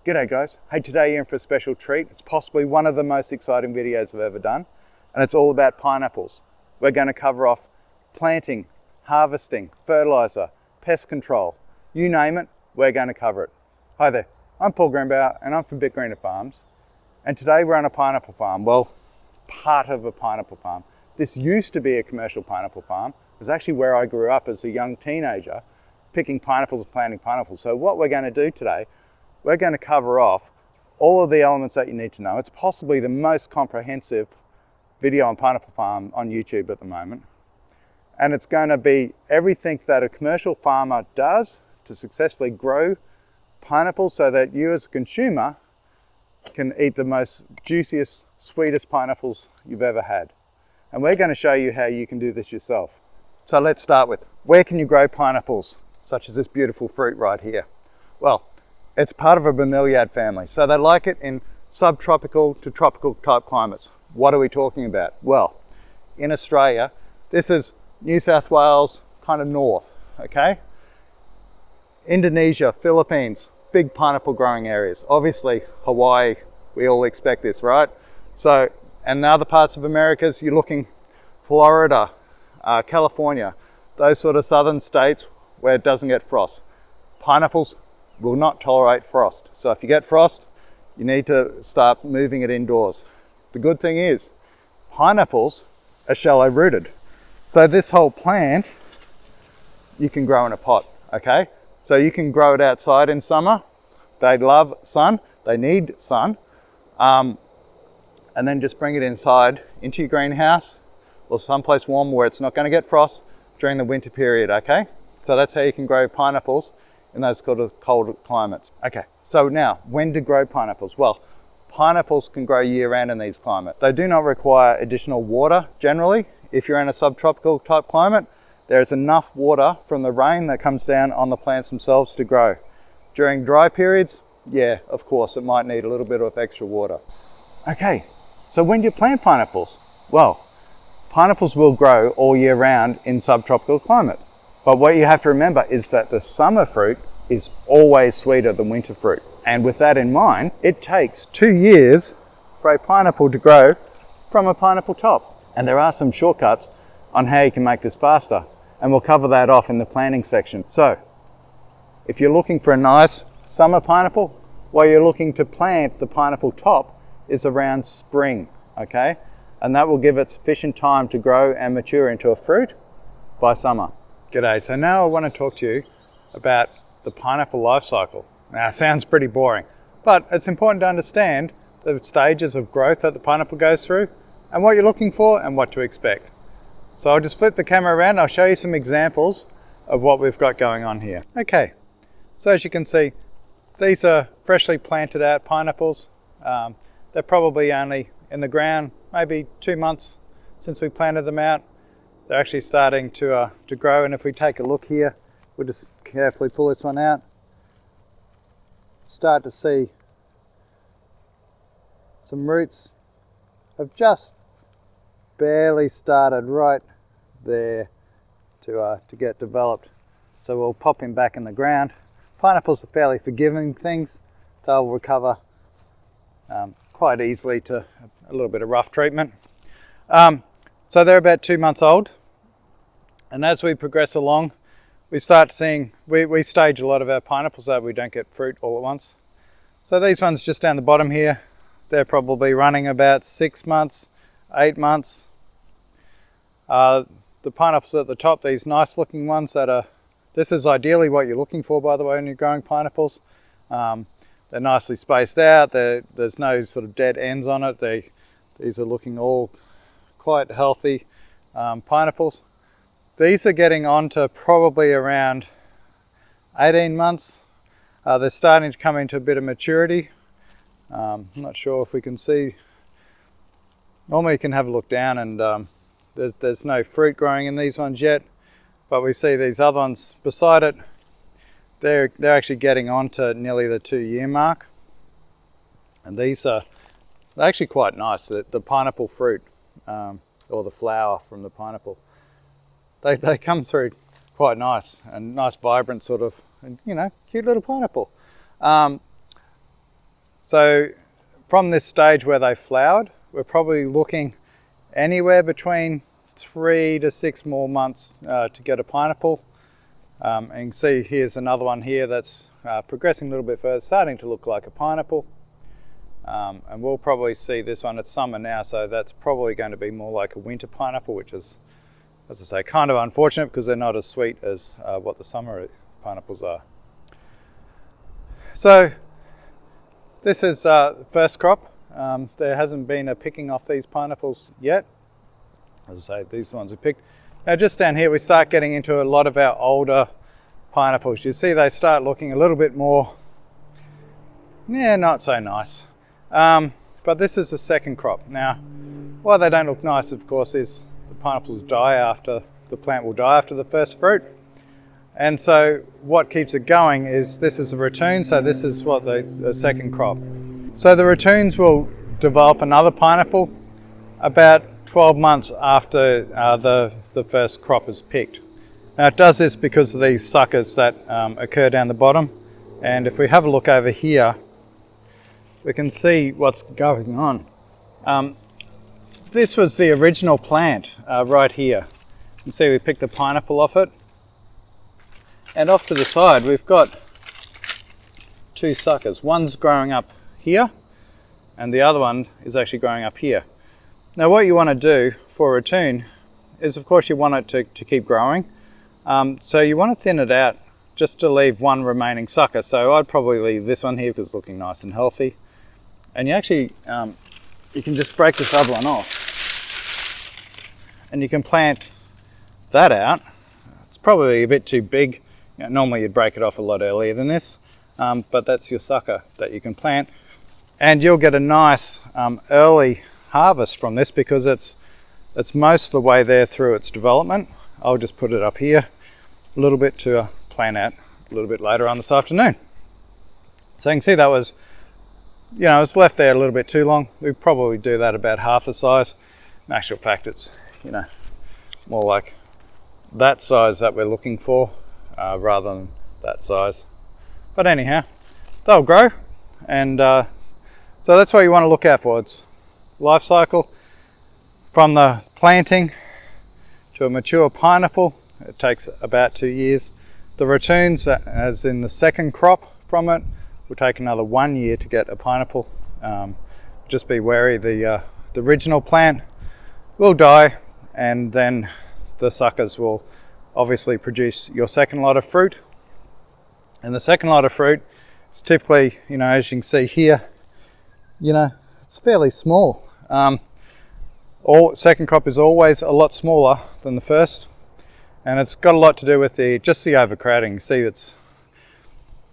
G'day guys. Hey, today you're in for a special treat. It's possibly one of the most exciting videos I've ever done, and it's all about pineapples. We're going to cover off planting, harvesting, fertilizer, pest control, you name it, we're going to cover it. Hi there, I'm Paul Greenbauer and I'm from Bit Greener Farms, and today we're on a pineapple farm. Well, part of a pineapple farm. This used to be a commercial pineapple farm. It was actually where I grew up as a young teenager, picking pineapples and planting pineapples. So what we're going to do today, we're going to cover off all of the elements that you need to know. It's possibly the most comprehensive video on pineapple farm on YouTube at the moment. And it's going to be everything that a commercial farmer does to successfully grow pineapples so that you as a consumer can eat the most juiciest, sweetest pineapples you've ever had. And we're going to show you how you can do this yourself. So let's start with, where can you grow pineapples, such as this beautiful fruit right here? Well, it's part of a bromeliad family, so they like it in subtropical to tropical type climates. What are we talking about? Well, in Australia, this is New South Wales, kind of north, okay? Indonesia, Philippines, big pineapple growing areas. Obviously, Hawaii, we all expect this, right? So, and other parts of Americas, you're looking Florida, California, those sort of southern states where it doesn't get frost. Pineapples will not tolerate frost. So if you get frost, you need to start moving it indoors. The good thing is, pineapples are shallow rooted. So this whole plant, you can grow in a pot, okay? So you can grow it outside in summer. They love sun, they need sun. And then just bring it inside into your greenhouse or someplace warm where it's not gonna get frost during the winter period, okay? So that's how you can grow pineapples in those sort of cold climates. Okay, so now, when to grow pineapples? Well, pineapples can grow year-round in these climates. They do not require additional water, generally. If you're in a subtropical type climate, there is enough water from the rain that comes down on the plants themselves to grow. During dry periods, yeah, of course, it might need a little bit of extra water. Okay, so when do you plant pineapples? Well, pineapples will grow all year round in subtropical climates. But what you have to remember is that the summer fruit is always sweeter than winter fruit. And with that in mind, it takes 2 years for a pineapple to grow from a pineapple top. And there are some shortcuts on how you can make this faster. And we'll cover that off in the planting section. So, if you're looking for a nice summer pineapple, what you're looking to plant the pineapple top is around spring, okay? And that will give it sufficient time to grow and mature into a fruit by summer. G'day, so now I want to talk to you about the pineapple life cycle. Now it sounds pretty boring, but it's important to understand the stages of growth that the pineapple goes through and what you're looking for and what to expect. So I'll just flip the camera around, I'll show you some examples of what we've got going on here. Okay, so as you can see, these are freshly planted out pineapples. They're probably only in the ground maybe 2 months since we planted them out. They're actually starting to grow, and if we take a look here, we'll just carefully pull this one out. Start to see some roots have just barely started right there to get developed. So we'll pop him back in the ground. Pineapples are fairly forgiving things. They'll recover quite easily to a little bit of rough treatment. So they're about 2 months old. And as we progress along, we start seeing, we stage a lot of our pineapples so we don't get fruit all at once. So these ones just down the bottom here, they're probably running about 6 months, 8 months. The pineapples at the top, these nice looking ones this is ideally what you're looking for, by the way, when you're growing pineapples. They're nicely spaced out, there's no sort of dead ends on it. These are looking all quite healthy pineapples. These are getting on to probably around 18 months. They're starting to come into a bit of maturity. I'm not sure if we can see. Normally you can have a look down and there's no fruit growing in these ones yet, but we see these other ones beside it. They're actually getting on to nearly the 2 year mark. And these are actually quite nice, the pineapple fruit, or the flower from the pineapple. They come through quite nice and nice vibrant sort of, you know, cute little pineapple. So from this stage where they flowered, we're probably looking anywhere between 3 to 6 more months to get a pineapple. And you can see here's another one here that's progressing a little bit further, starting to look like a pineapple. And we'll probably see this one, it's summer now, so that's probably going to be more like a winter pineapple, which is, as I say, kind of unfortunate because they're not as sweet as what the summer pineapples are. So this is the first crop. There hasn't been a picking off these pineapples yet. As I say, these ones are picked. Now just down here we start getting into a lot of our older pineapples. You see they start looking a little bit more, not so nice. But this is the second crop. Now, why they don't look nice, of course, is the pineapples die after, the plant will die after the first fruit. And so what keeps it going is, this is a ratoon, so this is what the second crop. So the ratoons will develop another pineapple about 12 months after the first crop is picked. Now it does this because of these suckers that occur down the bottom. And if we have a look over here, we can see what's going on. This was the original plant right here. You can see we picked the pineapple off it. And off to the side we've got 2 suckers. One's growing up here and the other one is actually growing up here. Now what you want to do for a ratoon is, of course, you want it to keep growing. So you want to thin it out just to leave one remaining sucker. So I'd probably leave this one here because it's looking nice and healthy. And you actually, you can just break this other one off and you can plant that out. It's probably a bit too big. You know, normally you'd break it off a lot earlier than this, but that's your sucker that you can plant. And you'll get a nice early harvest from this because it's most of the way there through its development. I'll just put it up here a little bit to plant out a little bit later on this afternoon. So you can see that was, it's left there a little bit too long. We probably do that about half the size. In actual fact, it's, more like that size that we're looking for rather than that size. But anyhow, they'll grow, and so that's what you want to look out for. It's life cycle from the planting to a mature pineapple. It takes about 2 years. The ratoons, as in the second crop from it, will take another 1 year to get a pineapple. Just be wary, the original plant will die, and then the suckers will obviously produce your second lot of fruit. And the second lot of fruit is typically, as you can see here, it's fairly small. Second crop is always a lot smaller than the first, and it's got a lot to do with just the overcrowding. You see, it's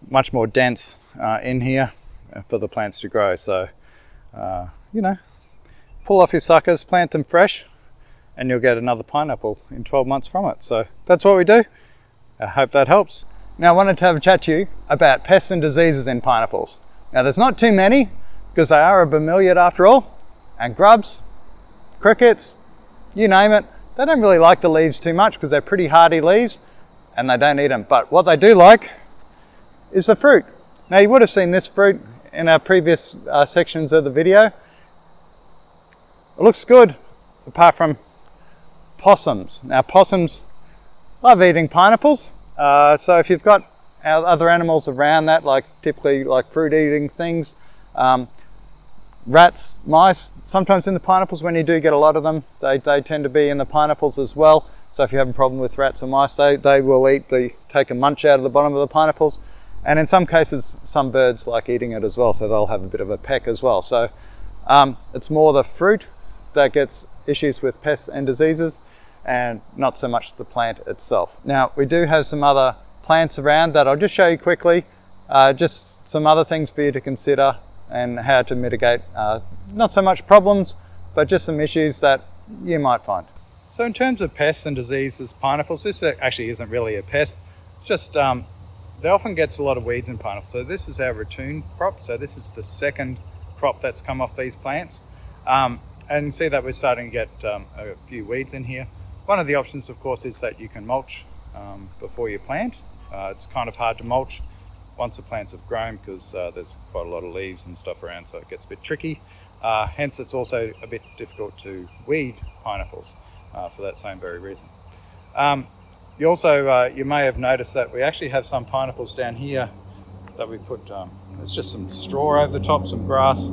much more dense in here for the plants to grow. So, pull off your suckers, plant them fresh, and you'll get another pineapple in 12 months from it. So that's what we do. I hope that helps. Now I wanted to have a chat to you about pests and diseases in pineapples. Now there's not too many because they are a bromeliad after all, and grubs, crickets, you name it. They don't really like the leaves too much because they're pretty hardy leaves and they don't eat them. But what they do like is the fruit. Now you would have seen this fruit in our previous sections of the video. It looks good apart from possums. Now possums love eating pineapples. So if you've got other animals around that, typically fruit eating things, rats, mice, sometimes in the pineapples when you do get a lot of them, they tend to be in the pineapples as well. So if you have a problem with rats or mice, they will take a munch out of the bottom of the pineapples. And in some cases, some birds like eating it as well, so they'll have a bit of a peck as well. So it's more the fruit that gets issues with pests and diseases, and not so much the plant itself. Now we do have some other plants around that I'll just show you quickly, just some other things for you to consider and how to mitigate not so much problems, but just some issues that you might find. So in terms of pests and diseases, pineapples, this actually isn't really a pest. It's just they often gets a lot of weeds in pineapples. So this is our ratoon crop. So this is the second crop that's come off these plants. And you can see that we're starting to get a few weeds in here. One of the options, of course, is that you can mulch before you plant. It's kind of hard to mulch once the plants have grown, because there's quite a lot of leaves and stuff around, so it gets a bit tricky. Hence it's also a bit difficult to weed pineapples for that same very reason. You also, you may have noticed that we actually have some pineapples down here that we put, it's just some straw over the top, some grass.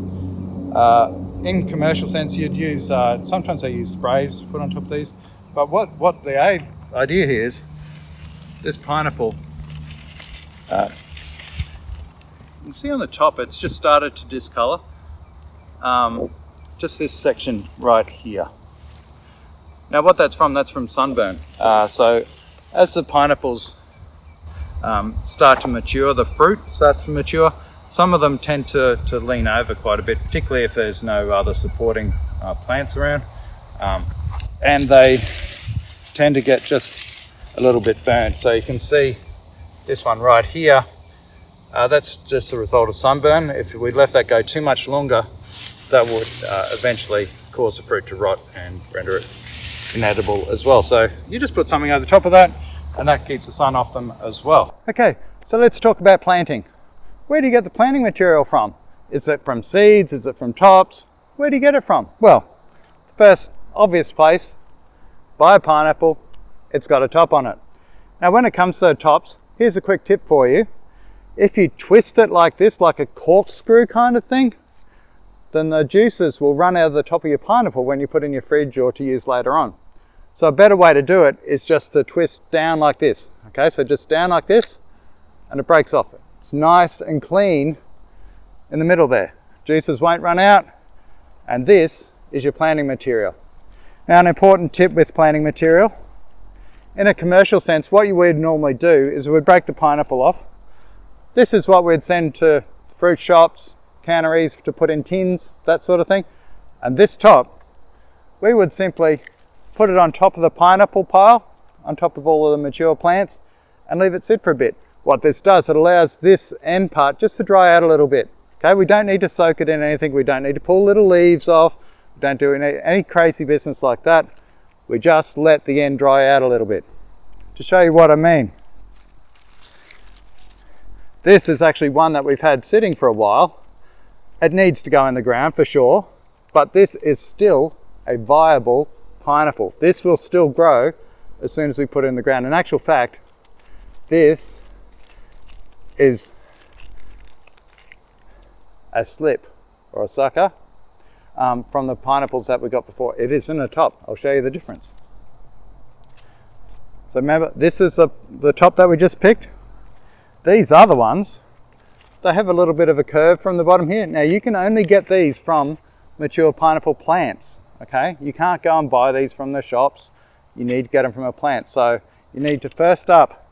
In commercial sense, you'd use, sometimes they use sprays to put on top of these, but what the idea here is, this pineapple, you can see on the top it's just started to discolor. Just this section right here. Now what that's from sunburn. So as the pineapples start to mature, the fruit starts to mature, some of them tend to lean over quite a bit, particularly if there's no other supporting plants around. And they tend to get just a little bit burnt. So you can see this one right here, that's just a result of sunburn. If we left that go too much longer, that would eventually cause the fruit to rot and render it inedible as well. So you just put something over the top of that, and that keeps the sun off them as well. Okay, so let's talk about planting. Where do you get the planting material from? Is it from seeds? Is it from tops? Where do you get it from? Well, the first obvious place, buy a pineapple, it's got a top on it. Now when it comes to the tops, here's a quick tip for you. If you twist it like this, like a corkscrew kind of thing, then the juices will run out of the top of your pineapple when you put it in your fridge or to use later on. So a better way to do it is just to twist down like this. Okay, so just down like this, and it breaks off. It's nice and clean in the middle there. Juices won't run out, and this is your planting material. Now an important tip with planting material, in a commercial sense, what you would normally do is we'd break the pineapple off. This is what we'd send to fruit shops, canneries to put in tins, that sort of thing. And this top, we would simply put it on top of the pineapple pile, on top of all of the mature plants, and leave it sit for a bit. What this does, it allows this end part just to dry out a little bit. Okay, we don't need to soak it in anything, we don't need to pull little leaves off, we don't do any crazy business like that. We just let the end dry out a little bit. To show you what I mean, this is actually one that we've had sitting for a while. It needs to go in the ground for sure, but this is still a viable pineapple. This will still grow as soon as we put it in the ground. In actual fact, this is a slip or a sucker from the pineapples that we got before. It is in the top. I'll show you the difference. So remember, this is the top that we just picked. These other ones, they have a little bit of a curve from the bottom here. Now you can only get these from mature pineapple plants, okay? You can't go and buy these from the shops. You need to get them from a plant. So you need to first up,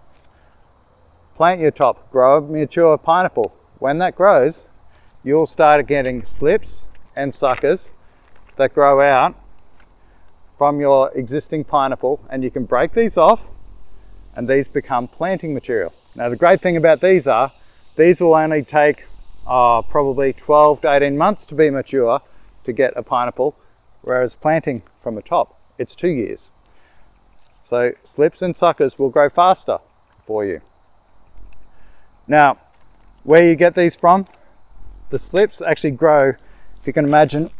plant your top, grow a mature pineapple. When that grows, you'll start getting slips and suckers that grow out from your existing pineapple, and you can break these off and these become planting material. Now the great thing about these are, these will only take probably 12 to 18 months to be mature to get a pineapple, whereas planting from the top, it's 2 years. So slips and suckers will grow faster for you. Now, where you get these from, the slips actually grow, if you can imagine,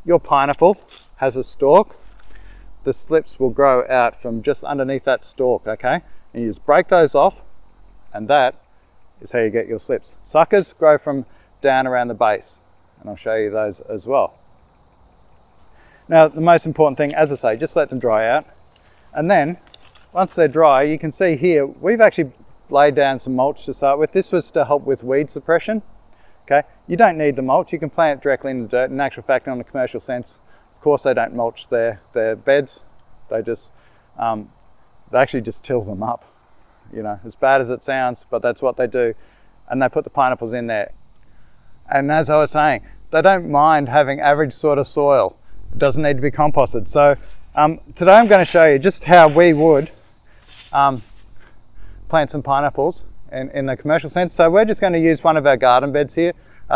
your pineapple has a stalk, the slips will grow out from just underneath that stalk, okay? And you just break those off, and that is how you get your slips. Suckers grow from down around the base, and I'll show you those as well. Now, the most important thing, as I say, just let them dry out. And then, once they're dry, you can see here, we've actually laid down some mulch to start with. This was to help with weed suppression, okay? You don't need the mulch, you can plant it directly in the dirt. In actual fact, on a commercial sense, of course they don't mulch their beds. They just, they actually just till them up, you know, as bad as it sounds, but that's what they do. And they put the pineapples in there. And as I was saying, they don't mind having average sort of soil. It doesn't need to be composted. So today I'm going to show you just how we would plant some pineapples in the commercial sense. So we're just going to use one of our garden beds here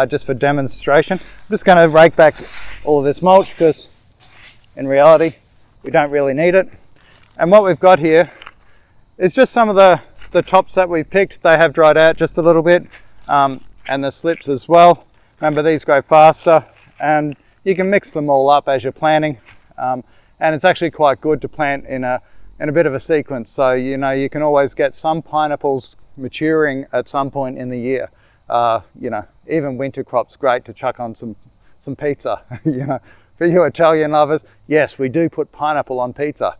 just for demonstration. I'm just going to rake back all of this mulch because in reality we don't really need it. And what we've got here is just some of the the tops that we've picked, they have dried out just a little bit, and the slips as well. Remember, these grow faster, and you can mix them all up as you're planting, and it's actually quite good to plant in a bit of a sequence. So you know, you can always get some pineapples maturing at some point in the year. You know, even winter crops, great to chuck on some pizza. You know, for you Italian lovers, yes, we do put pineapple on pizza.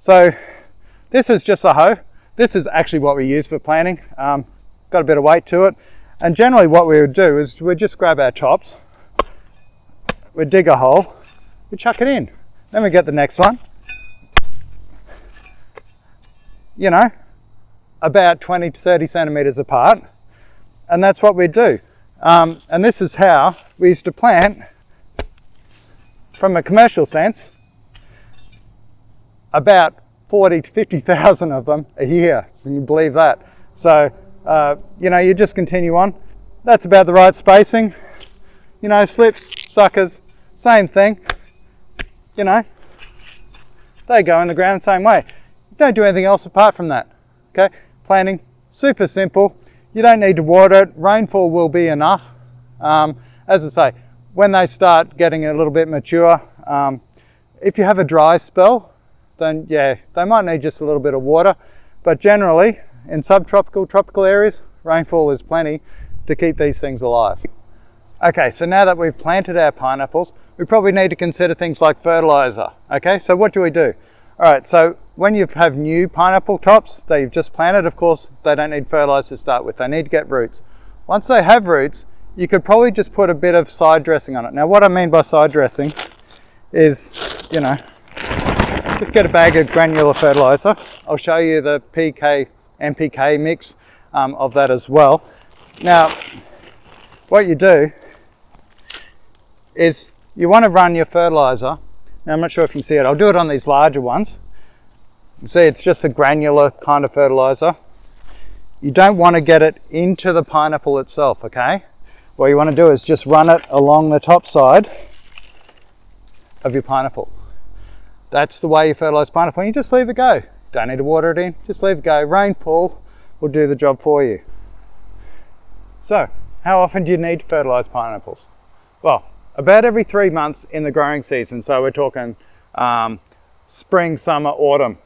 So this is just a hoe. This is actually what we use for planting. Got a bit of weight to it, and generally what we would do is we'd just grab our tops, we'd dig a hole, we chuck it in, then we get the next one, you know, about 20 to 30 centimeters apart, and that's what we'd do. And this is how we used to plant, from a commercial sense, about 40 to 50,000 of them a year. Can you believe that? So, you know, you just continue on. That's about the right spacing. You know, slips, suckers, same thing. You know, they go in the ground the same way. You don't do anything else apart from that. Okay, planting, super simple. You don't need to water it. Rainfall will be enough. As I say, when they start getting a little bit mature, if you have a dry spell, then yeah, they might need just a little bit of water. But generally, in subtropical, tropical areas, rainfall is plenty to keep these things alive. Okay, so now that we've planted our pineapples, we probably need to consider things like fertilizer. Okay, so what do we do? All right, so when you have new pineapple tops that you've just planted, of course, they don't need fertilizer to start with. They need to get roots. Once they have roots, you could probably just put a bit of side dressing on it. Now, what I mean by side dressing is, you know, just get a bag of granular fertilizer. I'll show you the NPK mix of that as well. Now, what you do is you want to run your fertilizer. Now, I'm not sure if you can see it. I'll do it on these larger ones. You see, it's just a granular kind of fertilizer. You don't want to get it into the pineapple itself, okay? What you want to do is just run it along the top side of your pineapple. That's the way you fertilize pineapple. You just leave it go. Don't need to water it in, just leave it go. Rainfall will do the job for you. So, how often do you need to fertilize pineapples? Well, about every 3 months in the growing season. So we're talking spring, summer, autumn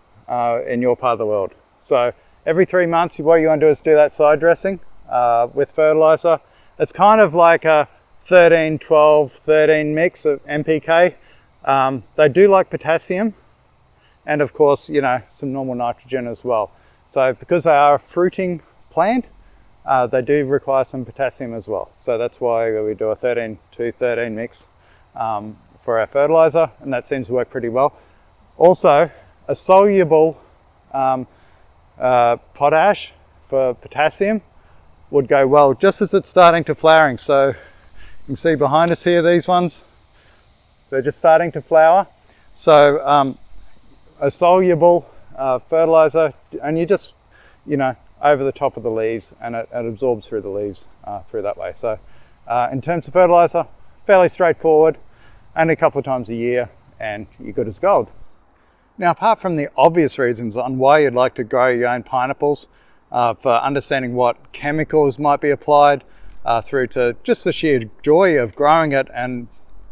in your part of the world. So every 3 months, what you want to do is do that side dressing with fertilizer. It's kind of like a 13, 12, 13 mix of NPK. They do like potassium, and of course, you know, some normal nitrogen as well. So because they are a fruiting plant, they do require some potassium as well. So that's why we do a 13 to 13 mix for our fertilizer, and that seems to work pretty well. Also, a soluble potash for potassium would go well just as it's starting to flowering. So you can see behind us here, these ones, they're just starting to flower. So a soluble fertilizer, and you just, you know, over the top of the leaves, and it absorbs through the leaves through that way. So in terms of fertilizer, fairly straightforward, only a couple of times a year, and you're good as gold. Now, apart from the obvious reasons on why you'd like to grow your own pineapples, for understanding what chemicals might be applied, through to just the sheer joy of growing it and,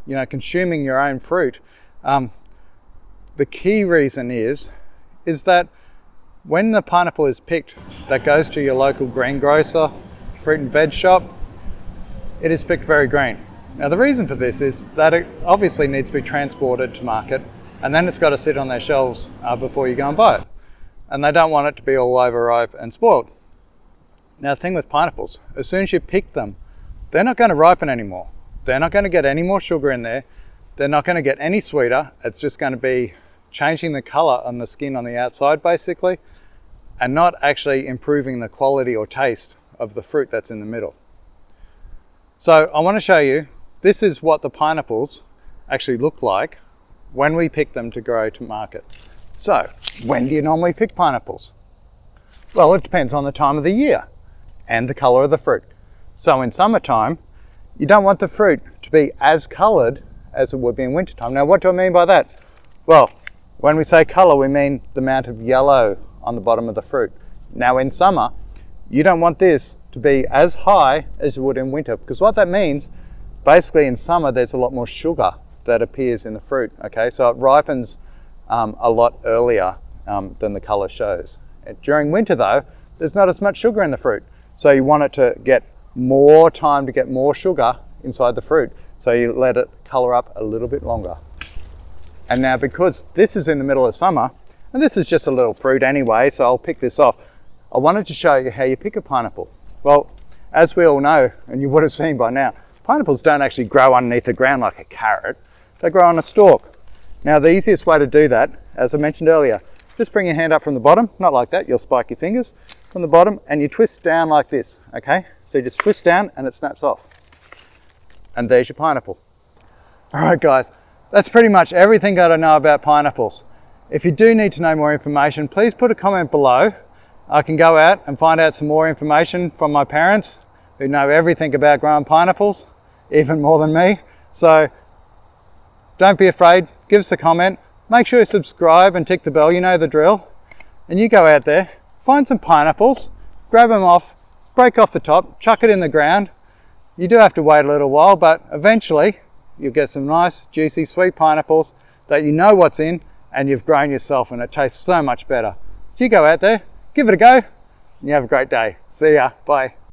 you know, consuming your own fruit, the key reason is that when the pineapple is picked, that goes to your local greengrocer, fruit and veg shop, it is picked very green. Now, the reason for this is that it obviously needs to be transported to market, and then it's got to sit on their shelves before you go and buy it. And they don't want it to be all overripe and spoiled. Now, the thing with pineapples, as soon as you pick them, they're not going to ripen anymore. They're not going to get any more sugar in there. They're not going to get any sweeter. It's just going to be changing the color on the skin on the outside, basically, and not actually improving the quality or taste of the fruit that's in the middle. So I want to show you, this is what the pineapples actually look like when we pick them to grow to market. So, when do you normally pick pineapples? Well, it depends on the time of the year and the color of the fruit. So in summertime, you don't want the fruit to be as colored as it would be in wintertime. Now, what do I mean by that? Well, when we say color, we mean the amount of yellow on the bottom of the fruit. Now in summer, you don't want this to be as high as you would in winter, because what that means, basically in summer, there's a lot more sugar that appears in the fruit, okay? So it ripens a lot earlier than the color shows. During winter though, there's not as much sugar in the fruit. So you want it to get more time to get more sugar inside the fruit. So you let it color up a little bit longer. And now because this is in the middle of summer, and this is just a little fruit anyway, so I'll pick this off. I wanted to show you how you pick a pineapple. Well, as we all know, and you would have seen by now, pineapples don't actually grow underneath the ground like a carrot. They grow on a stalk. Now the easiest way to do that, as I mentioned earlier, just bring your hand up from the bottom, not like that, you'll spike your fingers, from the bottom, and you twist down like this, okay? So you just twist down and it snaps off. And there's your pineapple. All right guys, that's pretty much everything that I know about pineapples. If you do need to know more information, please put a comment below. I can go out and find out some more information from my parents who know everything about growing pineapples, even more than me. So don't be afraid, give us a comment. Make sure you subscribe and tick the bell, you know the drill. And you go out there, find some pineapples, grab them off, break off the top, chuck it in the ground. You do have to wait a little while, but eventually you'll get some nice, juicy, sweet pineapples that you know what's in and you've grown yourself, and it tastes so much better. So you go out there, give it a go, and you have a great day. See ya, bye.